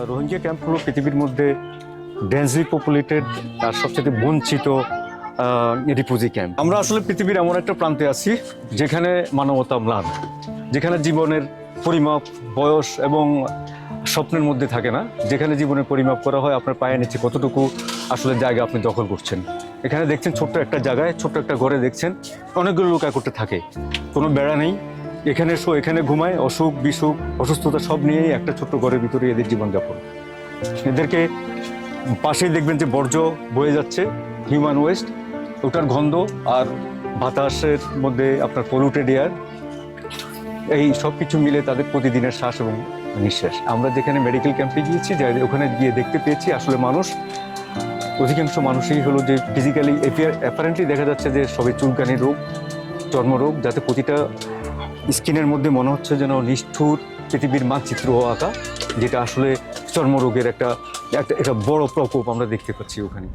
Rohingya camp হলো পৃথিবীর মধ্যে ডেন্সলি পপুলেটেড আর সবচেয়ে বঞ্চিত রিফিউজি ক্যাম্প। আমরা আসলে পৃথিবীর এমন একটা প্রান্তে আছি যেখানে মানবতা ম্লান, যেখানে জীবনের পরিমাপ বয়স এবং স্বপ্নের মধ্যে থাকে না, যেখানে জীবনের পরিমাপ করা হয় আপনার পায়ের নিচে কতটুকু আসলে জায়গা আপনি দখল করছেন। এখানে দেখছেন ছোট্ট একটা জায়গায়, ছোট্ট একটা ঘরে দেখছেন অনেকগুলো লোক একত্রে থাকে, কোনো বেড়া নেই, এখানে এখানে ঘুমায়, অসুখ বিসুখ অসুস্থতা সব নিয়েই একটা ছোট্ট ঘরের ভিতরে এদের জীবনযাপন। এদেরকে পাশেই দেখবেন যে বর্জ্য বয়ে যাচ্ছে, হিউম্যান ওয়েস্ট, ওটার গন্ধ আর বাতাসের মধ্যে আপনার পলিউটেড এয়ার, এই সব কিছু মিলে তাদের প্রতিদিনের শ্বাস এবং নিঃশ্বাস। আমরা যেখানে মেডিকেল ক্যাম্পে গিয়েছি, ওখানে গিয়ে দেখতে পেয়েছি আসলে মানুষ, অধিকাংশ মানুষই হলো যে ফিজিক্যালি অ্যাপারেন্টলি দেখা যাচ্ছে যে সবই চুলকানি রোগ, চর্মরোগ, যাতে প্রতিটা স্কিনের মধ্যে মনে হচ্ছে যেন নিষ্ঠুর পৃথিবীর মানচিত্র আঁকা, যেটা আসলে চর্মরোগের একটা বড় প্রকোপ আমরা দেখতে পাচ্ছি ওখানে।